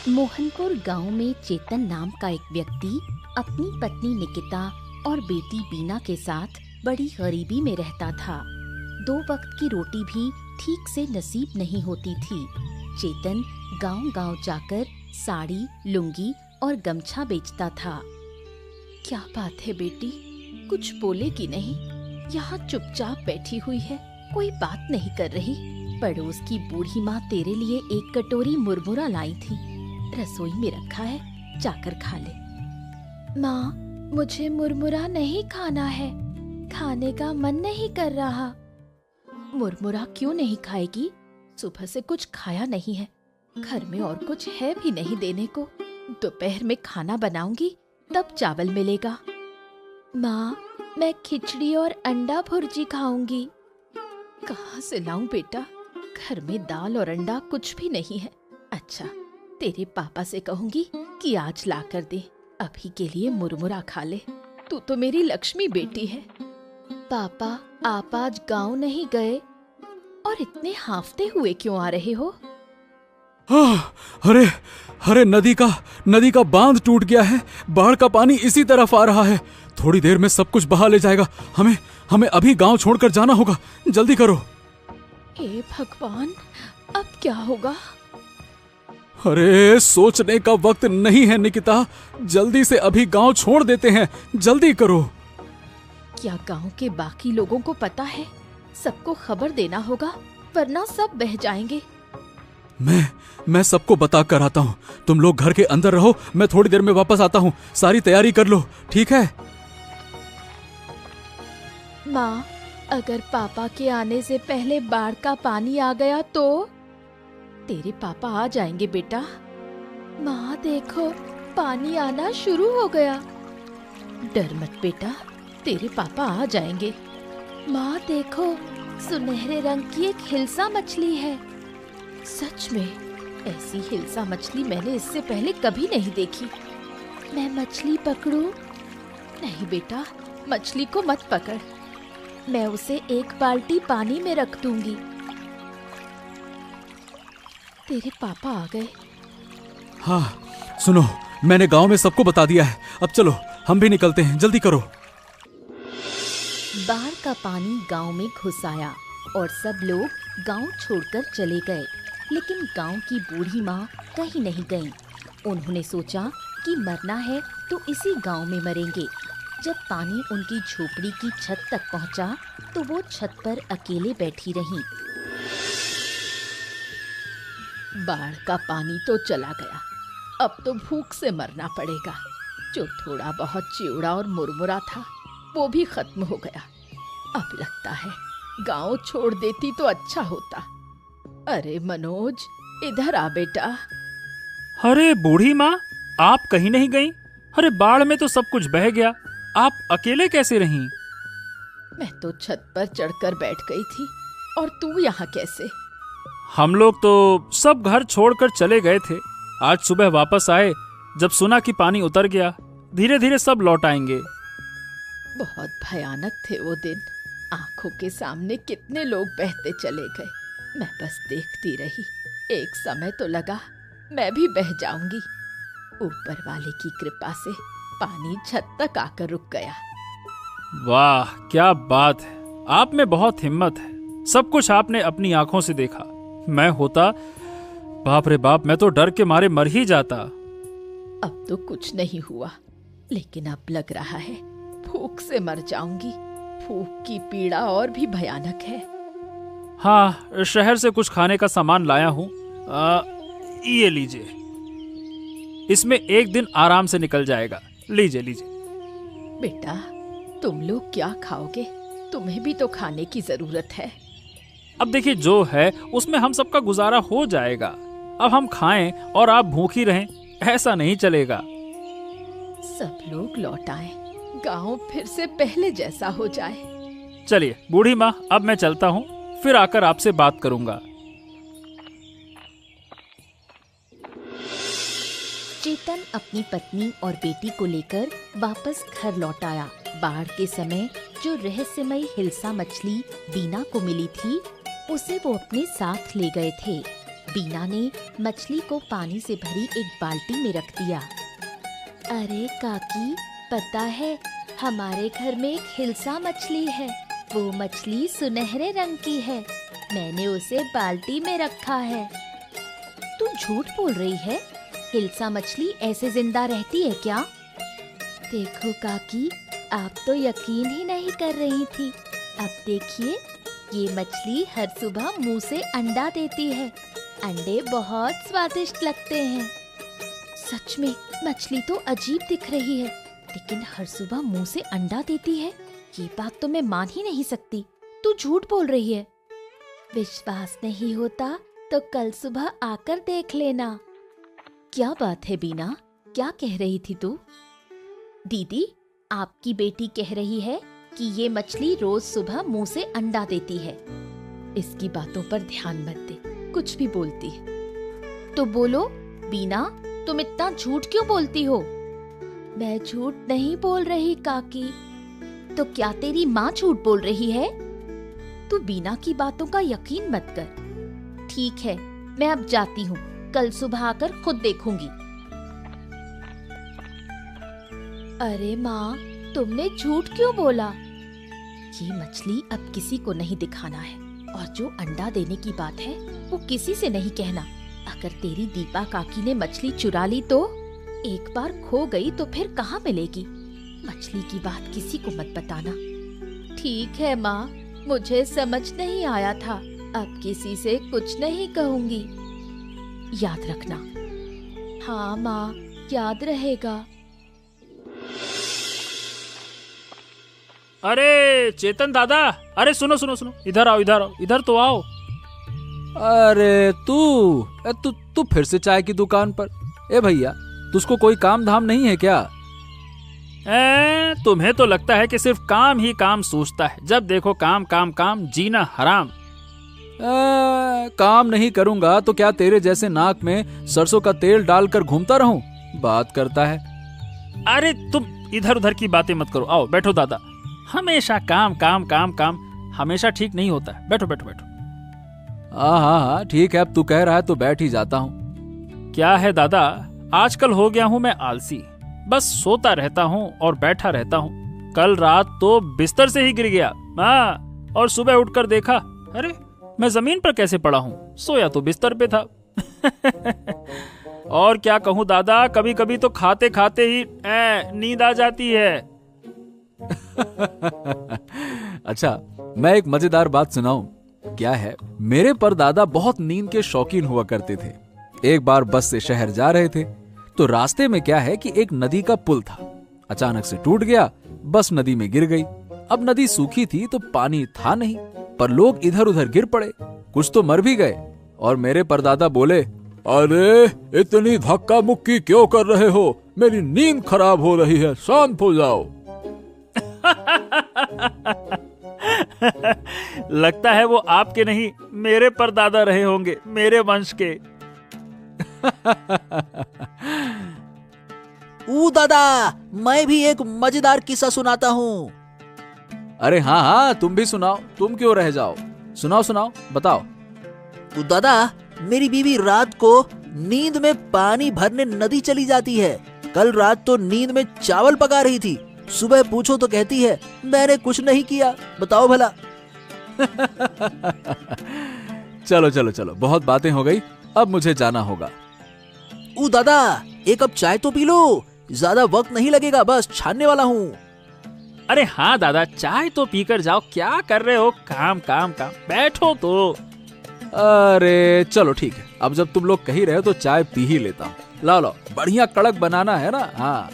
मोहनपुर गांव में चेतन नाम का एक व्यक्ति अपनी पत्नी निकिता और बेटी बीना के साथ बड़ी गरीबी में रहता था। 2 वक्त की रोटी भी ठीक से नसीब नहीं होती थी। चेतन गांव-गांव जाकर साड़ी, लुंगी और गमछा बेचता था। क्या बात है बेटी, कुछ बोलेगी नहीं? यहाँ चुपचाप बैठी हुई है, कोई बात नहीं कर रही। पड़ोस की बूढ़ी माँ तेरे लिए एक कटोरी मुरमुरा लाई थी, रसोई में रखा है, जाकर खा ले। माँ, मुझे मुरमुरा नहीं खाना है, खाने का मन नहीं कर रहा। मुरमुरा क्यों नहीं खाएगी? सुबह से कुछ खाया नहीं है, घर में और कुछ है भी नहीं देने को। दोपहर में खाना बनाऊंगी तब चावल मिलेगा। माँ, मैं खिचड़ी और अंडा भुर्जी खाऊंगी। कहाँ से लाऊं बेटा, घर में दाल और अंडा कुछ भी नहीं है। अच्छा, तेरे पापा से कहूंगी कि आज ला कर दे, अभी के लिए मुरमुरा खा ले। तू तो मेरी लक्ष्मी बेटी है। पापा, आप आज गांव नहीं गए और इतने हांफते हुए क्यों आ रहे हो? अरे अरे, नदी का बांध टूट गया है। बाढ़ का पानी इसी तरफ आ रहा है। थोड़ी देर में सब कुछ बहा ले जाएगा। हमें अभी गांव छोड़कर जाना होगा। जल्दी करो। हे भगवान, अब क्या होगा? अरे, सोचने का वक्त नहीं है निकिता, जल्दी से अभी गांव छोड़ देते हैं। जल्दी करो। क्या गांव के बाकी लोगों को पता है? सबको खबर देना होगा, वरना सब बह जाएंगे। मैं सबको बता कर आता हूँ। तुम लोग घर के अंदर रहो, मैं थोड़ी देर में वापस आता हूँ। सारी तैयारी कर लो, ठीक है? माँ, अगर पापा के आने से पहले बाढ़ का पानी आ गया तो? तेरे पापा आ जाएंगे बेटा। माँ देखो, पानी आना शुरू हो गया। डर मत बेटा, तेरे पापा आ जाएंगे। माँ देखो, सुनहरे रंग की एक हिल्सा मछली है। सच में, ऐसी हिल्सा मछली मैंने इससे पहले कभी नहीं देखी। मैं मछली पकड़ूं? नहीं बेटा, मछली को मत पकड़। मैं उसे एक बाल्टी पानी में रख दूंगी। तेरे पापा आ गए। हाँ, सुनो, मैंने गांव में सबको बता दिया है। अब चलो, हम भी निकलते हैं। जल्दी करो। बाढ़ का पानी गांव में घुस आया और सब लोग गांव छोड़कर चले गए। लेकिन गांव की बूढ़ी माँ कहीं नहीं गईं। उन्होंने सोचा कि मरना है तो इसी गांव में मरेंगे। जब पानी उनकी झोपड़ी की छत तक पहुंचा तो वो छत पर अकेले बैठी रहीं। बाढ़ का पानी तो चला गया, अब तो भूख से मरना पड़ेगा। जो थोड़ा बहुत चिवड़ा और मुरमुरा था वो भी खत्म हो गया। अब लगता है गांव छोड़ देती तो अच्छा होता। अरे मनोज, इधर आ बेटा। अरे बूढ़ी माँ, आप कहीं नहीं गईं? अरे बाढ़ में तो सब कुछ बह गया, आप अकेले कैसे रहीं? मैं तो छत पर चढ़कर बैठ गई थी, और तू यहाँ कैसे? हम लोग तो सब घर छोड़कर चले गए थे। आज सुबह वापस आए, जब सुना कि पानी उतर गया। धीरे धीरे सब लौट आएंगे। बहुत भयानक थे वो दिन। आंखों के सामने कितने लोग बहते चले गए। मैं बस देखती रही। एक समय तो लगा मैं भी बह जाऊंगी। ऊपर वाले की कृपा से पानी छत तक आकर रुक गया। वाह, क्या बात है! आप में बहुत हिम्मत है। सब कुछ आपने अपनी आंखों से देखा। मैं होता, बाप रे बाप, मैं तो डर के मारे मर ही जाता। अब तो कुछ नहीं हुआ, लेकिन अब लग रहा है भूख से मर जाऊंगी। भूख की पीड़ा और भी भयानक है। हाँ, शहर से कुछ खाने का सामान लाया हूँ। ये लीजिए, इसमें एक दिन आराम से निकल जाएगा। लीजिए लीजिए। बेटा, तुम लोग क्या खाओगे? तुम्हें भी तो खाने की जरूरत है। अब देखिए, जो है उसमें हम सबका गुजारा हो जाएगा। अब हम खाएं और आप भूखी रहें, ऐसा नहीं चलेगा। सब लोग लौट आए, गांव फिर से पहले जैसा हो जाए। चलिए बूढ़ी माँ, अब मैं चलता हूँ, फिर आकर आपसे बात करूंगा। चेतन अपनी पत्नी और बेटी को लेकर वापस घर लौट आया। बाढ़ के समय जो रहस्यमयी हिल्सा मछली बीना को मिली थी, उसे वो अपने साथ ले गए थे। बीना ने मछली को पानी से भरी एक बाल्टी में रख दिया। अरे काकी, पता है हमारे घर में एक हिल्सा मछली है। वो मछली सुनहरे रंग की है। मैंने उसे बाल्टी में रखा है। तू झूठ बोल रही है? हिल्सा मछली ऐसे जिंदा रहती है क्या? देखो काकी, आप तो यकीन ही नहीं कर रही थी। अब देखिए, ये मछली हर सुबह मुंह से अंडा देती है। अंडे बहुत स्वादिष्ट लगते हैं। सच में मछली तो अजीब दिख रही है, लेकिन हर सुबह मुंह से अंडा देती है। ये बात तो मैं मान ही नहीं सकती। तू झूठ बोल रही है। विश्वास नहीं होता तो कल सुबह आकर देख लेना। क्या बात है बीना, क्या कह रही थी तू? दीदी, आपकी बेटी कह रही है कि ये मछली रोज सुबह मुंह से अंडा देती है। इसकी बातों पर ध्यान मत दे, कुछ भी बोलती है। तो बोलो बीना, तुम इतना झूठ क्यों बोलती हो? मैं झूठ नहीं बोल रही काकी। तो क्या तेरी माँ झूठ बोल रही है? तू बीना की बातों का यकीन मत कर। ठीक है, मैं अब जाती हूँ। कल सुबह आकर खुद देखूंगी। अरे माँ, तुमने झूठ क्यों बोला? ये मछली अब किसी को नहीं दिखाना है, और जो अंडा देने की बात है वो किसी से नहीं कहना। अगर तेरी दीपा काकी ने मछली चुरा ली तो एक बार खो गई तो फिर कहाँ मिलेगी? मछली की बात किसी को मत बताना। ठीक है माँ, मुझे समझ नहीं आया था। अब किसी से कुछ नहीं कहूंगी। याद रखना। हाँ माँ, याद रहेगा। अरे चेतन दादा, अरे सुनो सुनो सुनो, इधर आओ, इधर आओ, इधर तो आओ। अरे तू फिर से चाय की दुकान पर? ए भैया, तुझको कोई काम धाम नहीं है क्या? तुम्हें तो लगता है कि सिर्फ काम ही काम सोचता है। जब देखो काम काम काम, जीना हराम। काम नहीं करूंगा तो क्या तेरे जैसे नाक में सरसों का तेल डालकर घूमता रहूं? बात करता है। अरे तुम इधर उधर की बातें मत करो। आओ बैठो दादा। हमेशा काम काम काम काम हमेशा ठीक नहीं होता है। बैठो बैठो बैठो। हाँ, ठीक है, अब तू कह रहा है तो बैठ ही जाता हूँ। क्या है दादा, आजकल हो गया हूँ मैं आलसी। बस सोता रहता हूँ और बैठा रहता हूँ। कल रात तो बिस्तर से ही गिर गया। हाँ, और सुबह उठकर देखा, अरे मैं जमीन पर कैसे पड़ा हूँ? सोया तो बिस्तर पे था। और क्या कहूँ दादा, कभी कभी तो खाते खाते ही नींद आ जाती है। अच्छा, मैं एक मजेदार बात सुनाऊं? क्या है, मेरे परदादा बहुत नींद के शौकीन हुआ करते थे। एक बार बस से शहर जा रहे थे तो रास्ते में क्या है कि एक नदी का पुल था। अचानक से टूट गया, बस नदी में गिर गई। अब नदी सूखी थी तो पानी था नहीं, पर लोग इधर उधर गिर पड़े, कुछ तो मर भी गए। और मेरे परदादा बोले, अरे इतनी धक्का मुक्की क्यों कर रहे हो? मेरी नींद खराब हो रही है, शांत हो जाओ। लगता है वो आपके नहीं, मेरे परदादा रहे होंगे, मेरे वंश के। दादा, मैं भी एक मजेदार किस्सा सुनाता हूँ। अरे हाँ, तुम भी सुनाओ, तुम क्यों रह जाओ? सुनाओ सुनाओ, बताओ। दादा, मेरी बीवी रात को नींद में पानी भरने नदी चली जाती है। कल रात तो नींद में चावल पका रही थी। सुबह पूछो तो कहती है मैंने कुछ नहीं किया। बताओ भला। चलो चलो चलो, बहुत बातें हो गई, अब मुझे जाना होगा। दादा, एक कप चाय तो पी लो, ज्यादा वक्त नहीं लगेगा, बस छानने वाला हूँ। अरे हाँ दादा, चाय तो पीकर जाओ। क्या कर रहे हो? काम काम काम, बैठो तो। अरे चलो ठीक है, अब जब तुम लोग कही रहे हो तो चाय पी ही लेता हूँ। लो लो, बढ़िया कड़क बनाना है ना? हाँ।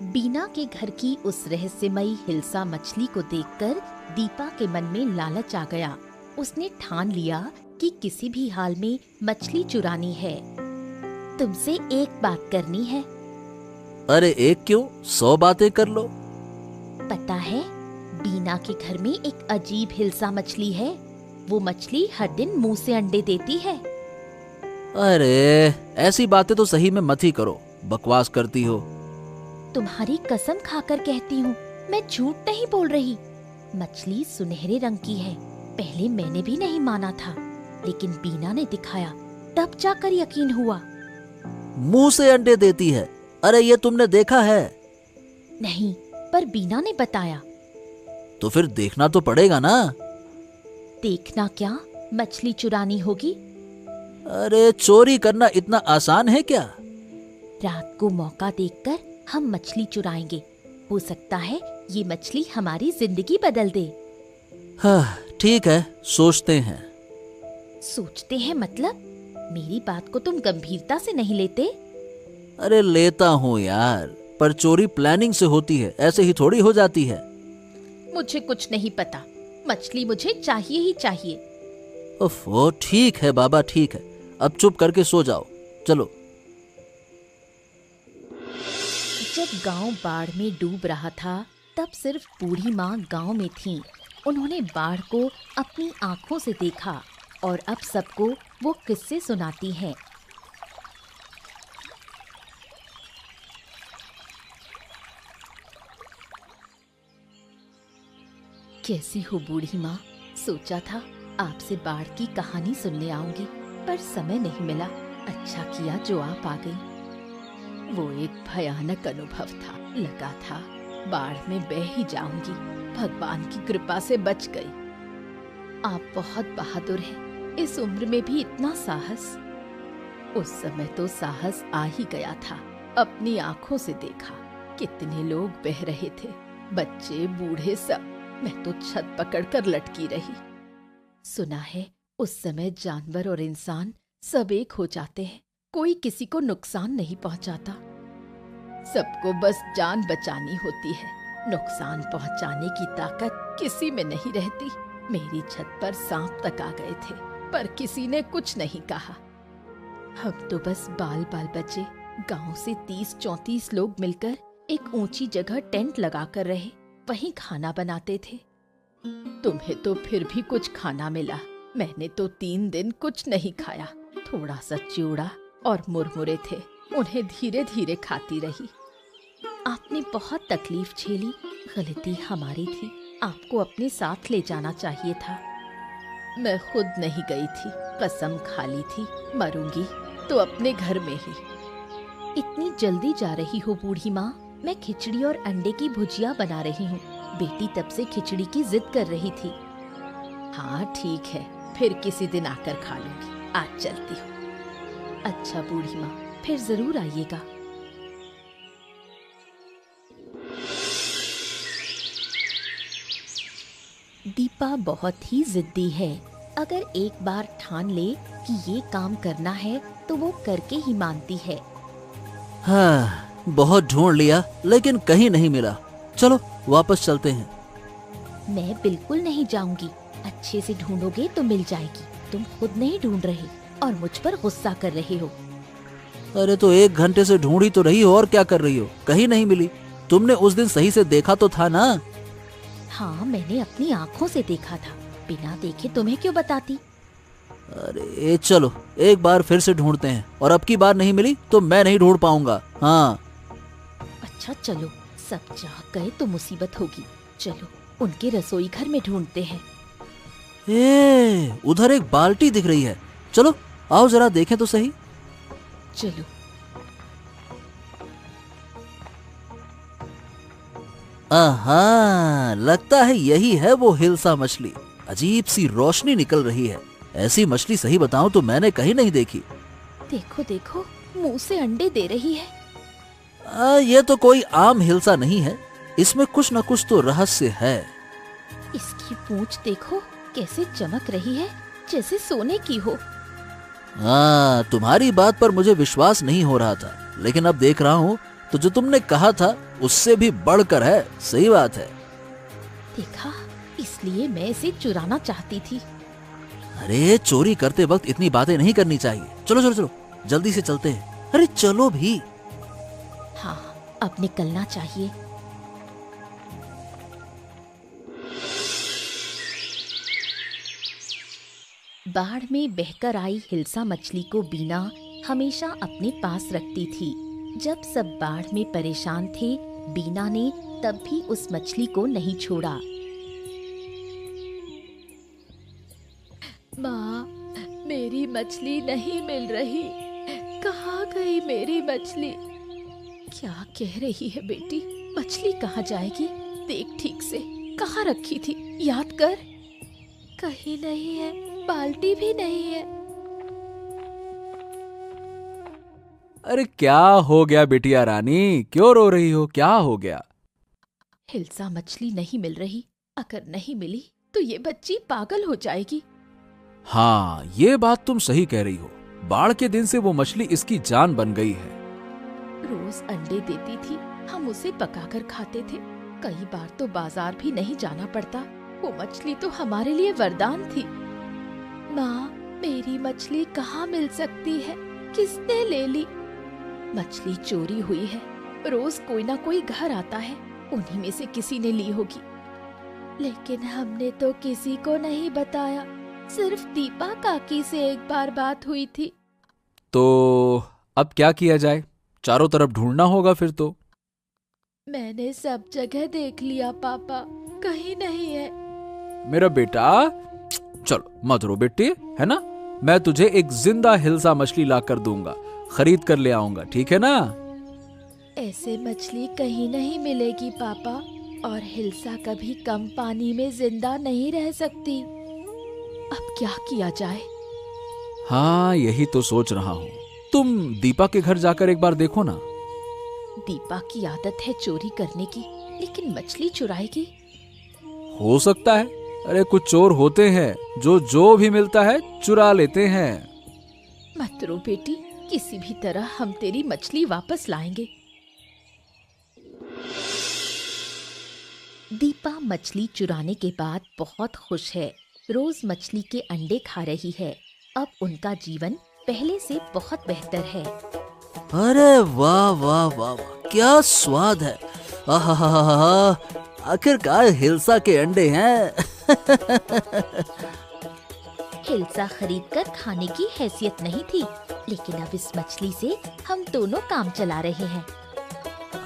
बीना के घर की उस रहस्यमयी हिल्सा मछली को देखकर दीपा के मन में लालच आ गया। उसने ठान लिया कि किसी भी हाल में मछली चुरानी है। तुमसे एक बात करनी है। अरे एक क्यों, 100 बातें कर लो। पता है, बीना के घर में एक अजीब हिल्सा मछली है। वो मछली हर दिन मुंह से अंडे देती है। अरे ऐसी बातें तो सही में मत ही करो, बकवास करती हो। तुम्हारी कसम खाकर कहती हूँ, मैं झूठ नहीं बोल रही। मछली सुनहरे रंग की है। पहले मैंने भी नहीं माना था, लेकिन बीना ने दिखाया, तब जाकर यकीन हुआ। मुंह से अंडे देती है। अरे ये तुमने देखा है? नहीं, पर बीना ने बताया। तो फिर देखना तो पड़ेगा ना। देखना क्या, मछली चुरानी होगी। अरे चोरी करना इतना आसान है क्या? रात को मौका देखकर हम मछली चुराएंगे। हो सकता है ये मछली हमारी जिंदगी बदल दे। हाँ ठीक है, सोचते हैं। सोचते हैं मतलब? मेरी बात को तुम गंभीरता से नहीं लेते? अरे लेता हूँ यार, पर चोरी प्लानिंग से होती है, ऐसे ही थोड़ी हो जाती है। मुझे कुछ नहीं पता, मछली मुझे चाहिए ही चाहिए। ओफो, ठीक है बाबा, ठीक है, अब चुप करके सो जाओ। चलो। जब गांव बाढ़ में डूब रहा था, तब सिर्फ बूढ़ी माँ गांव में थीं। उन्होंने बाढ़ को अपनी आंखों से देखा और अब सबको वो किस्से सुनाती हैं। कैसी हो बूढ़ी माँ? सोचा था आपसे बाढ़ की कहानी सुनने आऊंगी, पर समय नहीं मिला। अच्छा किया जो आप आ गई। वो एक भयानक अनुभव था। लगा था बाढ़ में बह ही जाऊंगी, भगवान की कृपा से बच गई। आप बहुत बहादुर हैं, इस उम्र में भी इतना साहस। उस समय तो साहस आ ही गया था। अपनी आंखों से देखा कितने लोग बह रहे थे, बच्चे बूढ़े सब। मैं तो छत पकड़कर लटकी रही। सुना है उस समय जानवर और इंसान सब एक हो जाते हैं, कोई किसी को नुकसान नहीं पहुंचाता। सबको बस जान बचानी होती है, नुकसान पहुंचाने की ताकत किसी में नहीं रहती। मेरी छत पर सांप तक आ गए थे, पर किसी ने कुछ नहीं कहा। हम तो बस बाल बाल बचे। गांव से 30-34 लोग मिलकर एक ऊंची जगह टेंट लगाकर रहे, वहीं खाना बनाते थे। तुम्हें तो फिर भी कुछ खाना मिला, मैंने तो 3 दिन कुछ नहीं खाया। थोड़ा सा चिवड़ा और मुरमुरे थे, उन्हें धीरे धीरे खाती रही। आपने बहुत तकलीफ झेली, गलती हमारी थी। आपको अपने साथ ले जाना चाहिए था। मैं खुद नहीं गई थी, कसम खा ली थी, मरूंगी तो अपने घर में ही। इतनी जल्दी जा रही हो बूढ़ी माँ? मैं खिचड़ी और अंडे की भुजिया बना रही हूँ। बेटी तब से खिचड़ी की जिद कर रही थी। हाँ ठीक है, फिर किसी दिन आकर खा लूंगी। आज चलती हूँ। अच्छा बूढ़ी माँ, फिर जरूर आइएगा। दीपा बहुत ही जिद्दी है। अगर एक बार ठान ले कि ये काम करना है तो वो करके ही मानती है। हाँ, बहुत ढूंढ लिया लेकिन कहीं नहीं मिला। चलो वापस चलते हैं। मैं बिल्कुल नहीं जाऊंगी। अच्छे से ढूंढोगे तो मिल जाएगी। तुम खुद नहीं ढूंढ रहे और मुझ पर गुस्सा कर रहे हो। अरे तो 1 घंटे से ढूंढी तो रही हो, और क्या कर रही हो? कहीं नहीं मिली। तुमने उस दिन सही से देखा तो था ना? हाँ, मैंने अपनी आँखों से देखा था। बिना देखे तुम्हें क्यों बताती? अरे चलो एक बार फिर से ढूंढते हैं, और अब की बार नहीं मिली तो मैं नहीं ढूंढ पाऊंगा। हाँ अच्छा चलो, सब जाग गए तो मुसीबत होगी। चलो उनके रसोई घर में ढूंढते हैं। उधर एक बाल्टी दिख रही है। चलो आओ जरा देखें तो सही। चलो। आहा, लगता है यही है वो हिल्सा मछली। अजीब सी रोशनी निकल रही है। ऐसी मछली सही बताऊं तो मैंने कहीं नहीं देखी। देखो देखो, मुंह से अंडे दे रही है। ये तो कोई आम हिल्सा नहीं है, इसमें कुछ न कुछ तो रहस्य है। इसकी पूंछ देखो कैसे चमक रही है, जैसे सोने की हो। तुम्हारी बात पर मुझे विश्वास नहीं हो रहा था, लेकिन अब देख रहा हूँ तो जो तुमने कहा था उससे भी बढ़कर है। सही बात है। देखा, इसलिए मैं इसे चुराना चाहती थी। अरे चोरी करते वक्त इतनी बातें नहीं करनी चाहिए। चलो चलो चलो, जल्दी से चलते हैं। अरे चलो भी। हाँ, अब निकलना चाहिए। बाढ़ में बहकर आई हिल्सा मछली को बीना हमेशा अपने पास रखती थी। जब सब बाढ़ में परेशान थे, बीना ने तब भी उस मछली को नहीं छोड़ा। माँ, मेरी मछली नहीं मिल रही। कहाँ गई मेरी मछली? क्या कह रही है बेटी? मछली कहाँ जाएगी? देख ठीक से, कहाँ रखी थी? याद कर। कहीं नहीं है, बाल्टी भी नहीं है। अरे क्या हो गया बिटिया रानी, क्यों रो रही हो? क्या हो गया? हिल्सा मछली नहीं मिल रही। अगर नहीं मिली तो ये बच्ची पागल हो जाएगी। हाँ, ये बात तुम सही कह रही हो। बाढ़ के दिन से वो मछली इसकी जान बन गई है। रोज अंडे देती थी, हम उसे पकाकर खाते थे। कई बार तो बाजार भी नहीं जाना पड़ता। वो मछली तो हमारे लिए वरदान थी। माँ, मेरी मछली कहाँ मिल सकती है? किसने ले ली? मछली चोरी हुई है। रोज कोई ना कोई घर आता है, उन्हीं में से किसी ने ली होगी। लेकिन हमने तो किसी को नहीं बताया। सिर्फ दीपा काकी से एक बार बात हुई थी। तो अब क्या किया जाए? चारों तरफ ढूंढना होगा फिर तो। मैंने सब जगह देख लिया पापा, कहीं नहीं है। मेरा बेटा, चलो मत रो बेटी, है ना? मैं तुझे एक जिंदा हिल्सा मछली ला कर दूंगा, खरीद कर ले आऊंगा, ठीक है ना? ऐसे मछली कहीं नहीं मिलेगी पापा, और हिल्सा कभी कम पानी में जिंदा नहीं रह सकती। अब क्या किया जाए? हाँ, यही तो सोच रहा हूँ। तुम दीपा के घर जाकर एक बार देखो ना। दीपा की आदत है चोरी करने की, लेकिन मछली चुराएगी? हो सकता है। अरे कुछ चोर होते हैं जो भी मिलता है चुरा लेते हैं। मत रो बेटी, किसी भी तरह हम तेरी मछली वापस लाएंगे। दीपा मछली चुराने के बाद बहुत खुश है। रोज मछली के अंडे खा रही है। अब उनका जीवन पहले से बहुत बेहतर है। अरे वाह वाह वाह वाह, क्या स्वाद है। आहा, आखिरकार हिल्सा के अंडे हैं। हिल्सा खरीदकर खाने की हैसियत नहीं थी, लेकिन अब इस मछली से हम दोनों काम चला रहे हैं।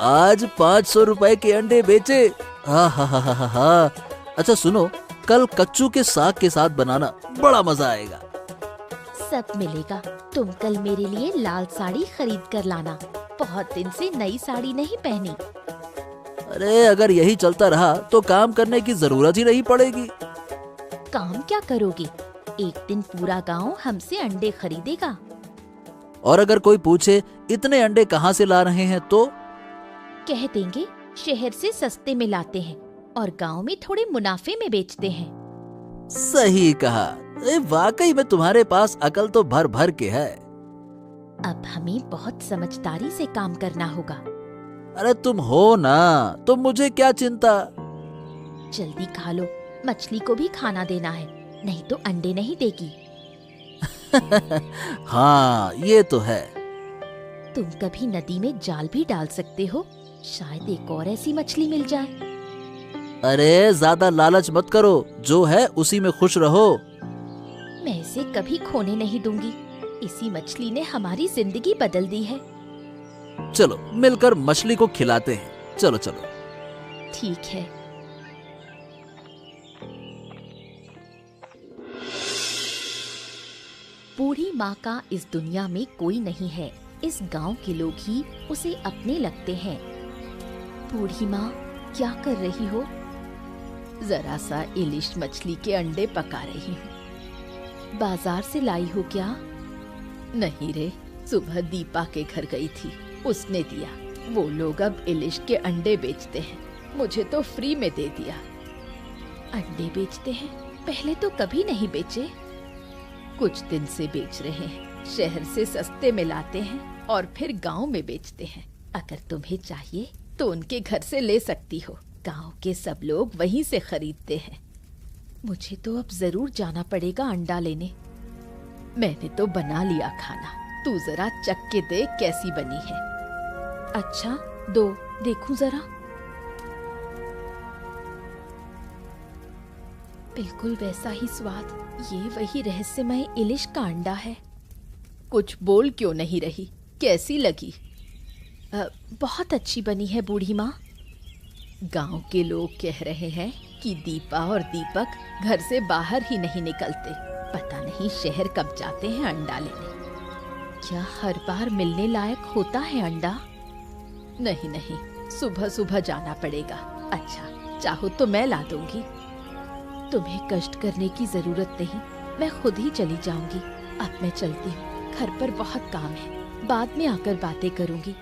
आज 500 रुपए के अंडे बेचे। आहा, अच्छा सुनो, कल कच्चू के साग के साथ बनाना, बड़ा मजा आएगा। सब मिलेगा। तुम कल मेरे लिए लाल साड़ी खरीद कर लाना। बहुत दिन से नई साड़ी नहीं पहनी। अरे अगर यही चलता रहा तो काम करने की जरूरत ही नहीं पड़ेगी। काम क्या करोगे? एक दिन पूरा गांव हमसे अंडे खरीदेगा। और अगर कोई पूछे इतने अंडे कहाँ से ला रहे हैं तो कह देंगे शहर से सस्ते में लाते हैं और गांव में थोड़े मुनाफे में बेचते हैं। सही कहा। वाकई में तुम्हारे पास अकल तो भर भर के है। अब हमें बहुत समझदारी से काम करना होगा। अरे तुम हो ना, तो मुझे क्या चिंता। जल्दी खा लो, मछली को भी खाना देना है, नहीं तो अंडे नहीं देगी। हाँ ये तो है। तुम कभी नदी में जाल भी डाल सकते हो, शायद एक और ऐसी मछली मिल जाए। अरे ज्यादा लालच मत करो, जो है उसी में खुश रहो। मैं इसे कभी खोने नहीं दूंगी। इसी मछली ने हमारी जिंदगी बदल दी है। चलो मिलकर मछली को खिलाते हैं। चलो चलो। ठीक है। बूढ़ी माँ का इस दुनिया में कोई नहीं है। इस गांव के लोग ही उसे अपने लगते हैं। बूढ़ी माँ, क्या कर रही हो? जरा सा इलिश मछली के अंडे पका रही हूँ। बाजार से लाई हो क्या? नहीं रे, सुबह दीपा के घर गई थी, उसने दिया। वो लोग अब इलिश के अंडे बेचते हैं, मुझे तो फ्री में दे दिया। अंडे बेचते हैं? पहले तो कभी नहीं बेचे। कुछ दिन से बेच रहे हैं। शहर से सस्ते में लाते हैं और फिर गांव में बेचते हैं। अगर तुम्हें चाहिए तो उनके घर से ले सकती हो। गांव के सब लोग वहीं से खरीदते हैं। मुझे तो अब जरूर जाना पड़ेगा अंडा लेने। मैंने तो बना लिया खाना, तू जरा चख के देख कैसी बनी है। अच्छा दो, देखूं जरा। बिल्कुल वैसा ही स्वाद। ये वही रहस्यमय इलिश का अंडा है। कुछ बोल क्यों नहीं रही? कैसी लगी? बहुत अच्छी बनी है बूढ़ी माँ। गांव के लोग कह रहे हैं कि दीपा और दीपक घर से बाहर ही नहीं निकलते। पता नहीं शहर कब जाते हैं अंडा लेने। क्या हर बार मिलने लायक होता है अंडा? नहीं नहीं, सुबह सुबह जाना पड़ेगा। अच्छा, चाहो तो मैं ला दूंगी। तुम्हें कष्ट करने की जरूरत नहीं, मैं खुद ही चली जाऊंगी। अब मैं चलती हूँ, घर पर बहुत काम है, बाद में आकर बातें करूंगी।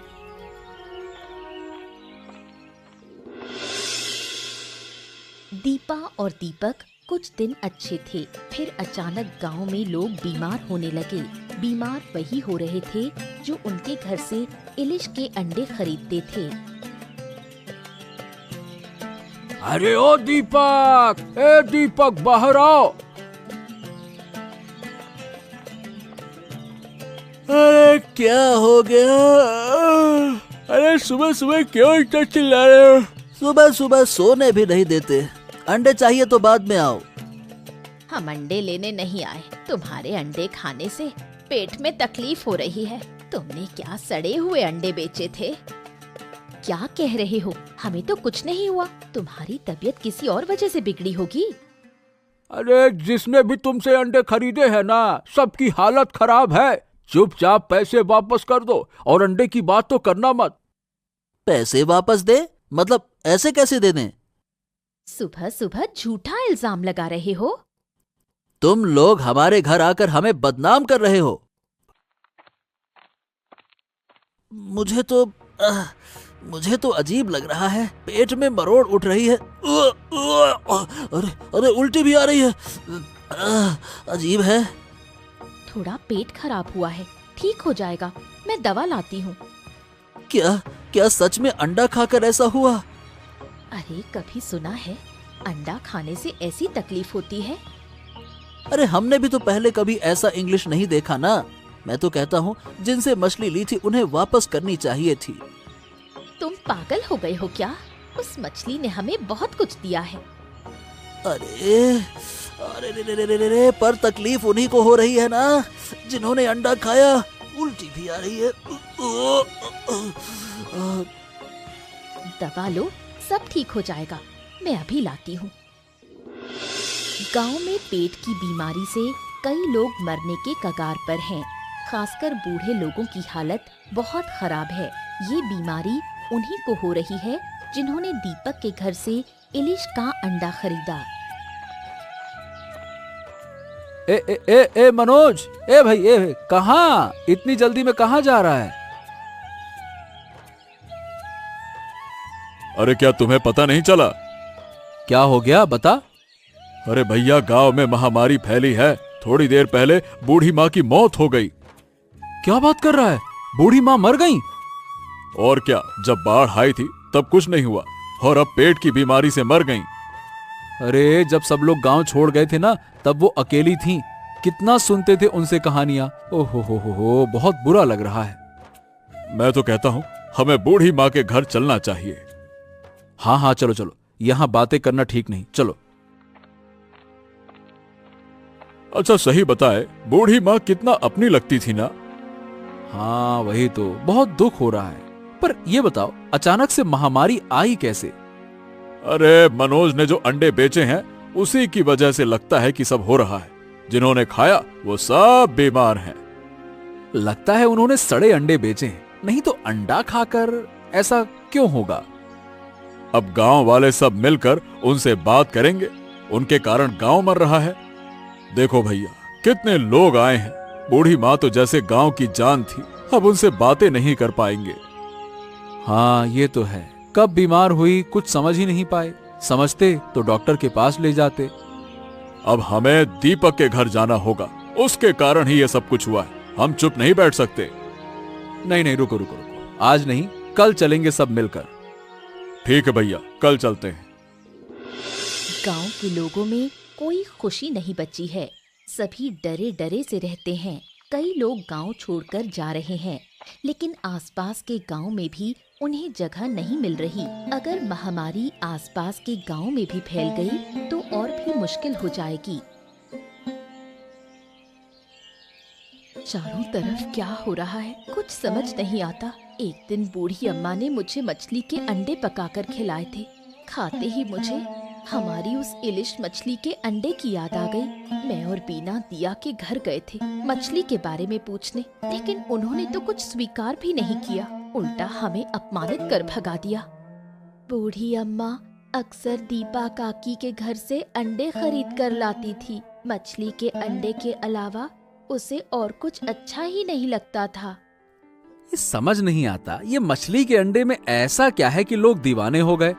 दीपा और दीपक कुछ दिन अच्छे थे, फिर अचानक गांव में लोग बीमार होने लगे। बीमार वही हो रहे थे जो उनके घर से इलिश के अंडे खरीदते थे। अरे ओ दीपक, ए दीपक बाहर आओ। अरे क्या हो गया? अरे सुबह सुबह क्यों इतना चिल्ला रहे हो? सुबह सुबह सोने भी नहीं देते। अंडे चाहिए तो बाद में आओ। हम अंडे लेने नहीं आए, तुम्हारे अंडे खाने से पेट में तकलीफ हो रही है। तुमने क्या सड़े हुए अंडे बेचे थे? क्या कह रहे हो? हमें तो कुछ नहीं हुआ, तुम्हारी तबीयत किसी और वजह से बिगड़ी होगी। अरे जिसने भी तुमसे अंडे खरीदे हैं ना, सबकी हालत खराब है। चुपचाप पैसे वापस कर दो और अंडे की बात तो करना मत। पैसे वापस दे? मतलब ऐसे कैसे दे दें? सुबह सुबह झूठा इल्जाम लगा रहे हो। तुम लोग हमारे घर आकर हमें बदनाम कर रहे हो। मुझे तो अजीब लग रहा है। पेट में मरोड़ उठ रही है। अरे अरे उल्टी भी आ रही है। अजीब है। थोड़ा पेट खराब हुआ है, ठीक हो जाएगा। मैं दवा लाती हूँ। क्या सच में अंडा खाकर ऐसा हुआ? अरे कभी सुना है अंडा खाने से ऐसी तकलीफ होती है? अरे हमने भी तो पहले कभी ऐसा इंग्लिश नहीं देखा ना। मैं तो कहता हूँ जिनसे मछली ली थी उन्हें वापस करनी चाहिए थी। तुम पागल हो गए हो क्या? उस मछली ने हमें बहुत कुछ दिया है। अरे अरे रे रे रे रे रे, पर तकलीफ उन्हीं को हो रही है ना जिन्होंने अंडा खाया। उल्टी भी आ रही है। दवा लो, सब ठीक हो जाएगा। मैं अभी लाती हूँ। गांव में पेट की बीमारी से कई लोग मरने के कगार पर हैं। खासकर बूढ़े लोगों की हालत बहुत खराब है। ये बीमारी उन्हीं को हो रही है जिन्होंने दीपक के घर से इलिश का अंडा खरीदा। ए मनोज, ए भाई, ए कहाँ? इतनी जल्दी में कहाँ जा रहा है? अरे क्या तुम्हें पता नहीं चला? क्या हो गया, बता। अरे भैया, गांव में महामारी फैली है। थोड़ी देर पहले बूढ़ी माँ की मौत हो गई। क्या बात कर रहा है? बूढ़ी माँ मर गई? और क्या, जब बाढ़ आई थी तब कुछ नहीं हुआ और अब पेट की बीमारी से मर गई। अरे जब सब लोग गांव छोड़ गए थे ना, तब वो अकेली थीं। कितना सुनते थे उनसे कहानियां। ओहो हो, बहुत बुरा लग रहा है। मैं तो कहता हूँ हमें बूढ़ी माँ के घर चलना चाहिए। हाँ, चलो चलो, यहाँ बातें करना ठीक नहीं, चलो। अच्छा सही बताए, बूढ़ी माँ कितना अपनी लगती थी ना। हाँ वही तो, बहुत दुख हो रहा है। पर ये बताओ, अचानक से महामारी आई कैसे? अरे मनोज ने जो अंडे बेचे हैं उसी की वजह से लगता है कि सब हो रहा है। जिन्होंने खाया वो सब बीमार हैं। लगता है उन्होंने सड़े अंडे बेचे हैं, नहीं तो अंडा खाकर ऐसा क्यों होगा? अब गांव वाले सब मिलकर उनसे बात करेंगे। उनके कारण गांव मर रहा है। देखो भैया, कितने लोग आए हैं। बूढ़ी माँ तो जैसे गांव की जान थी, अब उनसे बातें नहीं कर पाएंगे। हाँ ये तो है। कब बीमार हुई कुछ समझ ही नहीं पाए। समझते तो डॉक्टर के पास ले जाते। अब हमें दीपक के घर जाना होगा। उसके कारण ही ये सब कुछ हुआ है। हम चुप नहीं बैठ सकते। नहीं, रुको, आज नहीं, कल चलेंगे सब मिलकर। ठीक है भैया, कल चलते हैं। गांव के लोगों में कोई खुशी नहीं बची है। सभी डरे डरे से रहते हैं। कई लोग गांव छोड़कर जा रहे हैं, लेकिन आसपास के गांव में भी उन्हें जगह नहीं मिल रही। अगर महामारी आसपास के गांव में भी फैल गई तो और भी मुश्किल हो जाएगी। चारों तरफ क्या हो रहा है कुछ समझ नहीं आता। एक दिन बूढ़ी अम्मा ने मुझे मछली के अंडे पकाकर खिलाए थे। खाते ही मुझे हमारी उस इलिश मछली के अंडे की याद आ गई। मैं और बीना दिया के घर गए थे मछली के बारे में पूछने, लेकिन उन्होंने तो कुछ स्वीकार भी नहीं किया, उल्टा हमें अपमानित कर भगा दिया। बूढ़ी अम्मा अक्सर दीपा काकी के घर से अंडे खरीद कर लाती थी। मछली के अंडे के अलावा उसे और कुछ अच्छा ही नहीं लगता था। ये समझ नहीं आता, ये मछली के अंडे में ऐसा क्या है कि लोग दीवाने हो गए?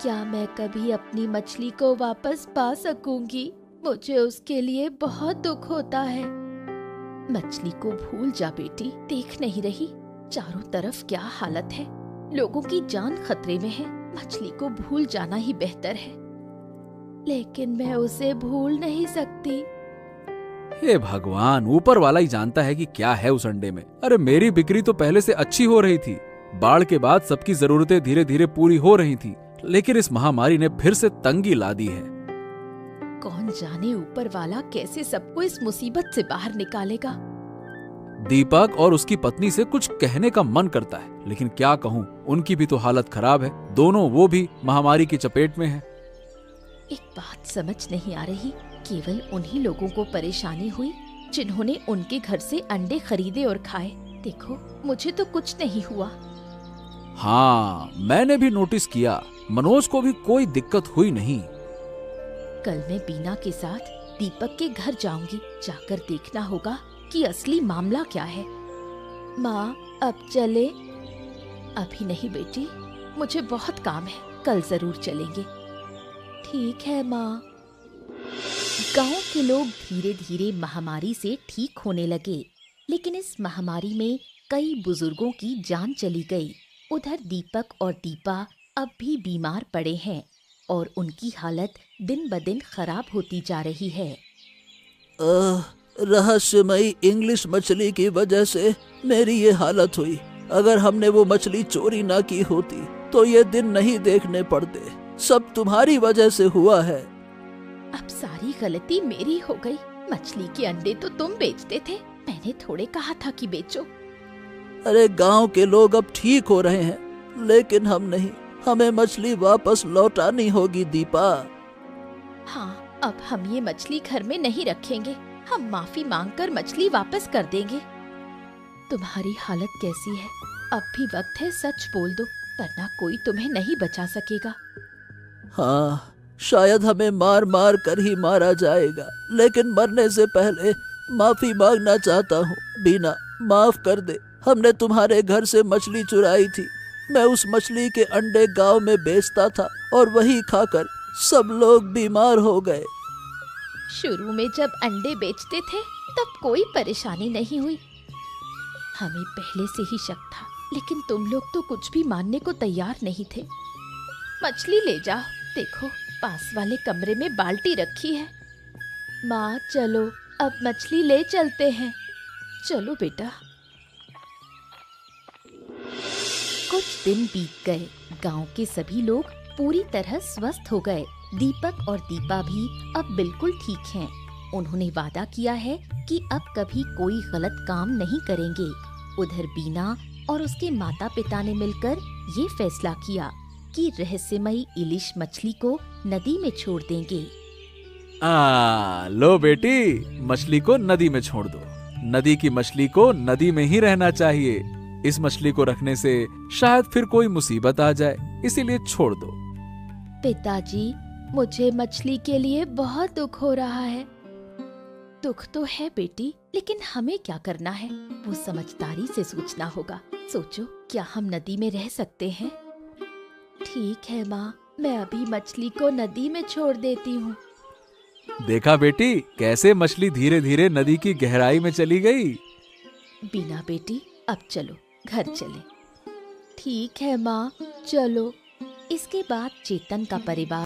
क्या मैं कभी अपनी मछली को वापस पा सकूंगी? मुझे उसके लिए बहुत दुख होता है। मछली को भूल जा बेटी, देख नहीं रही चारों तरफ क्या हालत है, लोगों की जान खतरे में है। मछली को भूल जाना ही बेहतर है। लेकिन मैं उसे भूल नहीं सकती। हे भगवान, ऊपर वाला ही जानता है कि क्या है उस अंडे में। अरे मेरी बिक्री तो पहले से अच्छी हो रही थी, बाढ़ के बाद सबकी जरूरतें धीरे धीरे पूरी हो रही थी, लेकिन इस महामारी ने फिर से तंगी ला दी है। कौन जाने ऊपर वाला कैसे सबको इस मुसीबत से बाहर निकालेगा। दीपक और उसकी पत्नी से कुछ कहने का मन करता है, लेकिन क्या कहूँ, उनकी भी तो हालत खराब है। दोनों वो भी महामारी की चपेट में हैं। एक बात समझ नहीं आ रही, केवल उन्हीं लोगों को परेशानी हुई जिन्होंने उनके घर से अंडे खरीदे और खाए। देखो मुझे तो कुछ नहीं हुआ। हाँ, मैंने भी नोटिस किया, मनोज को भी कोई दिक्कत हुई नहीं। कल मैं बीना के साथ दीपक के घर जाऊंगी, जाकर देखना होगा कि असली मामला क्या है। माँ अब चले? अभी नहीं बेटी, मुझे बहुत काम है, कल जरूर चलेंगे। ठीक है माँ। गांव के लोग धीरे धीरे महामारी से ठीक होने लगे, लेकिन इस महामारी में कई बुजुर्गों की जान चली गई। उधर दीपक और दीपा अब भी बीमार पड़े हैं और उनकी हालत दिन ब दिन खराब होती जा रही है। रहस्यमयी इंग्लिश मछली की वजह से मेरी ये हालत हुई। अगर हमने वो मछली चोरी ना की होती तो ये दिन नहीं देखने पड़ते। सब तुम्हारी वजह से हुआ है। अब सारी गलती मेरी हो गई। मछली के अंडे तो तुम बेचते थे, मैंने थोड़े कहा था कि बेचो। अरे गांव के लोग अब ठीक हो रहे हैं, लेकिन हम नहीं। हमें मछली वापस लौटानी होगी दीपा। हाँ, अब हम ये मछली घर में नहीं रखेंगे, हम माफी मांगकर मछली वापस कर देंगे। तुम्हारी हालत कैसी है? अब भी वक्त है, सच बोल दो, वरना कोई तुम्हें नहीं बचा सकेगा। हाँ, शायद हमें मार मार कर ही मारा जाएगा, लेकिन मरने से पहले माफी मांगना चाहता हूँ। बीना, माफ कर दे। हमने तुम्हारे घर से मछली चुराई थी। मैं उस मछली के अंडे गांव में बेचता था और वही खाकर सब लोग बीमार हो गए। शुरू में जब अंडे बेचते थे तब कोई परेशानी नहीं हुई, हमें पहले से ही शक था, लेकिन तुम लोग तो कुछ भी मानने को तैयार नहीं थे। मछली ले जाओ, देखो पास वाले कमरे में बाल्टी रखी है। माँ चलो, अब मछली ले चलते हैं। चलो बेटा। कुछ दिन बीत गए, गांव के सभी लोग पूरी तरह स्वस्थ हो गए। दीपक और दीपा भी अब बिल्कुल ठीक हैं। उन्होंने वादा किया है कि अब कभी कोई गलत काम नहीं करेंगे। उधर बीना और उसके माता पिता ने मिलकर ये फैसला किया कि रहस्यमयी इलिश मछली को नदी में छोड़ देंगे। लो बेटी, मछली को नदी में छोड़ दो। नदी की मछली को नदी में ही रहना चाहिए। इस मछली को रखने से शायद फिर कोई मुसीबत आ जाए, इसीलिए छोड़ दो। पिताजी, मुझे मछली के लिए बहुत दुख हो रहा है। दुख तो है बेटी, लेकिन हमें क्या करना है, वो समझदारी से सोचना होगा। सोचो, क्या हम नदी में रह सकते हैं? ठीक है माँ, मैं अभी मछली को नदी में छोड़ देती हूँ। देखा बेटी, कैसे मछली धीरे धीरे नदी की गहराई में चली गई। बीना बेटी, अब चलो घर चले। ठीक है माँ, चलो। इसके बाद चेतन का परिवार